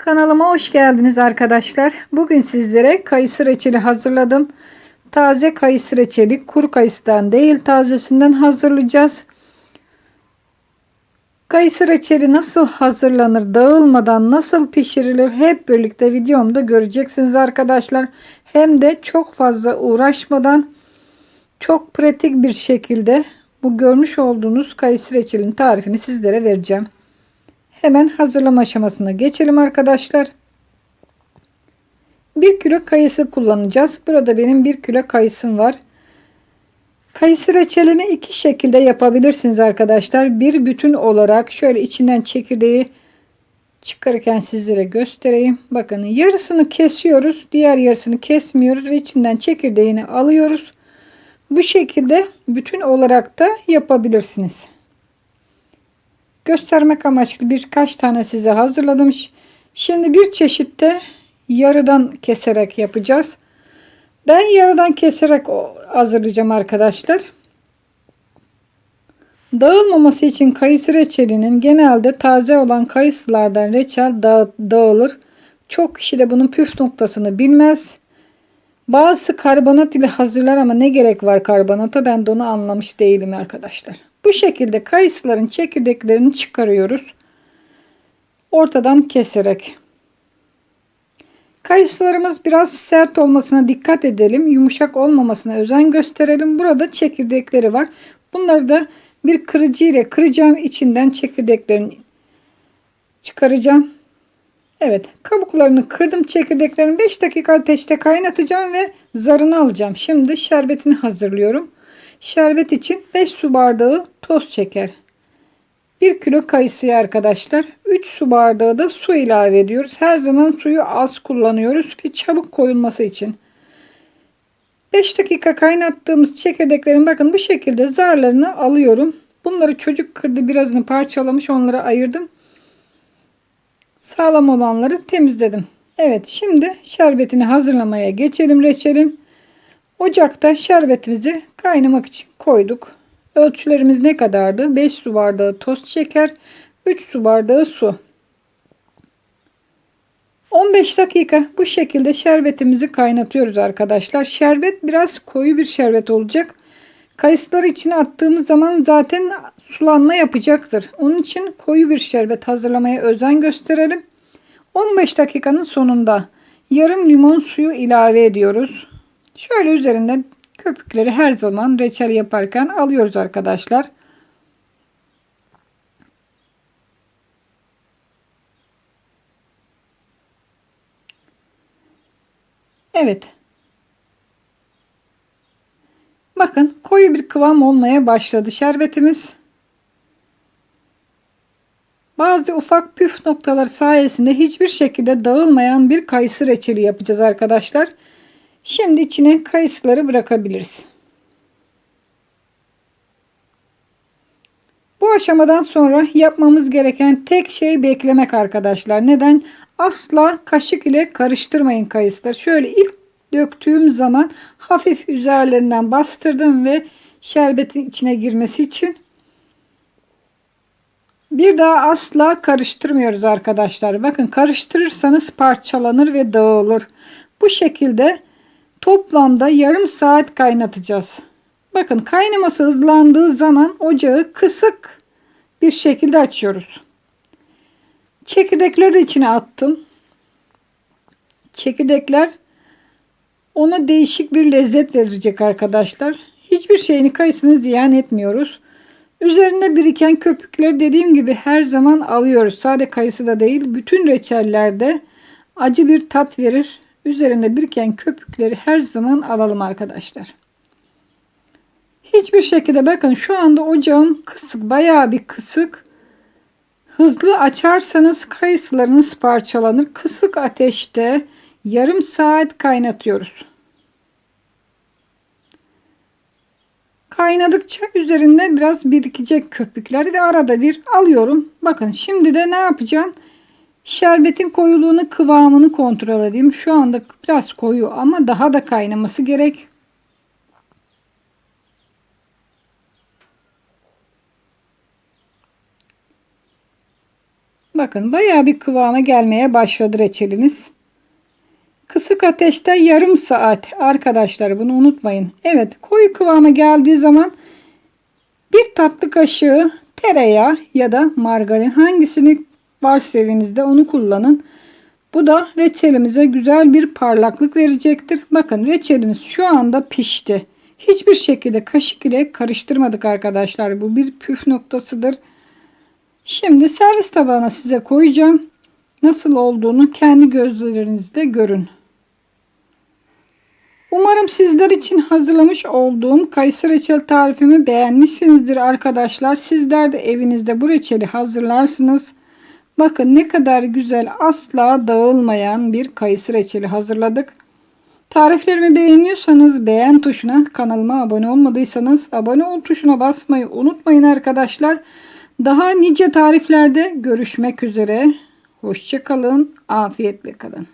Kanalıma hoş geldiniz arkadaşlar. Bugün sizlere kayısı reçeli hazırladım. Taze kayısı reçeli, kuru kayısıdan değil tazesinden hazırlayacağız. Kayısı reçeli nasıl hazırlanır, dağılmadan nasıl pişirilir hep birlikte videomda göreceksiniz arkadaşlar. Hem de çok fazla uğraşmadan çok pratik bir şekilde bu görmüş olduğunuz kayısı reçelinin tarifini sizlere vereceğim. Hemen hazırlama aşamasına geçelim arkadaşlar. 1 kilo kayısı kullanacağız. Burada benim 1 kilo kayısım var. Kayısı reçelini iki şekilde yapabilirsiniz arkadaşlar. Bir bütün olarak şöyle içinden çekirdeği çıkarırken sizlere göstereyim. Bakın yarısını kesiyoruz. Diğer yarısını kesmiyoruz ve içinden çekirdeğini alıyoruz. Bu şekilde bütün olarak da yapabilirsiniz. Göstermek amaçlı birkaç tane size hazırladım. Şimdi bir çeşitte yarıdan keserek yapacağız. Ben yarıdan keserek hazırlayacağım arkadaşlar. Dağılmaması için kayısı reçelinin genelde taze olan kayısılardan reçel dağılır. Çok kişi de bunun püf noktasını bilmez. Bazısı karbonat ile hazırlar ama ne gerek var karbonata, ben de onu anlamış değilim arkadaşlar. Bu şekilde kayısıların çekirdeklerini çıkarıyoruz. Ortadan keserek. Kayısılarımız biraz sert olmasına dikkat edelim. Yumuşak olmamasına özen gösterelim. Burada çekirdekleri var. Bunları da bir kırıcı ile kıracağım. İçinden çekirdeklerini çıkaracağım. Evet, kabuklarını kırdım. Çekirdeklerini 5 dakika ateşte kaynatacağım ve zarını alacağım. Şimdi şerbetini hazırlıyorum. Şerbet için 5 su bardağı toz şeker. 1 kilo kayısıya arkadaşlar 3 su bardağı da su ilave ediyoruz. Her zaman suyu az kullanıyoruz ki çabuk koyulması için. 5 dakika kaynattığımız çekirdeklerin bakın bu şekilde zarlarını alıyorum. Bunları çocuk kırdı, birazını parçalamış, onları ayırdım. Sağlam olanları temizledim. Evet, şimdi şerbetini hazırlamaya geçelim reçelin. Ocakta şerbetimizi kaynamak için koyduk. Ölçülerimiz ne kadardı? 5 su bardağı toz şeker, 3 su bardağı su. 15 dakika bu şekilde şerbetimizi kaynatıyoruz arkadaşlar. Şerbet biraz koyu bir şerbet olacak. Kayısıları içine attığımız zaman zaten sulanma yapacaktır. Onun için koyu bir şerbet hazırlamaya özen gösterelim. 15 dakikanın sonunda yarım limon suyu ilave ediyoruz. Şöyle üzerinden köpükleri her zaman reçel yaparken alıyoruz arkadaşlar. Evet. Bakın koyu bir kıvam olmaya başladı şerbetimiz. Bazı ufak püf noktalar sayesinde hiçbir şekilde dağılmayan bir kayısı reçeli yapacağız arkadaşlar. Şimdi içine kayısıları bırakabiliriz. Bu aşamadan sonra yapmamız gereken tek şey beklemek arkadaşlar. Neden? Asla kaşık ile karıştırmayın kayısıları. Şöyle ilk döktüğüm zaman hafif üzerlerinden bastırdım ve şerbetin içine girmesi için. Bir daha asla karıştırmıyoruz arkadaşlar. Bakın karıştırırsanız parçalanır ve dağılır. Bu şekilde toplamda yarım saat kaynatacağız. Bakın kaynaması hızlandığı zaman ocağı kısık bir şekilde açıyoruz. Çekirdekleri de içine attım. Çekirdekler ona değişik bir lezzet verecek arkadaşlar. Hiçbir şeyini, kayısını ziyan etmiyoruz. Üzerinde biriken köpükleri dediğim gibi her zaman alıyoruz. Sade kayısı da değil, bütün reçellerde acı bir tat verir. Üzerinde biriken köpükleri her zaman alalım arkadaşlar. Hiçbir şekilde bakın şu anda ocağım kısık, bayağı bir kısık. Hızlı açarsanız kayısılarınız parçalanır. Kısık ateşte yarım saat kaynatıyoruz. Kaynadıkça üzerinde biraz birikecek köpükler ve arada bir alıyorum. Bakın şimdi de ne yapacağım? Şerbetin koyuluğunu, kıvamını kontrol edeyim. Şu anda biraz koyu ama daha da kaynaması gerek. Bakın bayağı bir kıvama gelmeye başladı reçelimiz. Kısık ateşte yarım saat arkadaşlar, bunu unutmayın. Evet, koyu kıvama geldiği zaman bir tatlı kaşığı tereyağı ya da margarin, hangisini varsa evinizde onu kullanın. Bu da reçelimize güzel bir parlaklık verecektir. Bakın reçelimiz şu anda pişti. Hiçbir şekilde kaşık ile karıştırmadık arkadaşlar. Bu bir püf noktasıdır. Şimdi servis tabağına size koyacağım. Nasıl olduğunu kendi gözlerinizle görün. Umarım sizler için hazırlamış olduğum kayısı reçel tarifimi beğenmişsinizdir arkadaşlar. Sizler de evinizde bu reçeli hazırlarsınız. Bakın ne kadar güzel, asla dağılmayan bir kayısı reçeli hazırladık. Tariflerimi beğeniyorsanız beğen tuşuna, kanalıma abone olmadıysanız abone ol tuşuna basmayı unutmayın arkadaşlar. Daha nice tariflerde görüşmek üzere. Hoşça kalın, afiyetle kalın.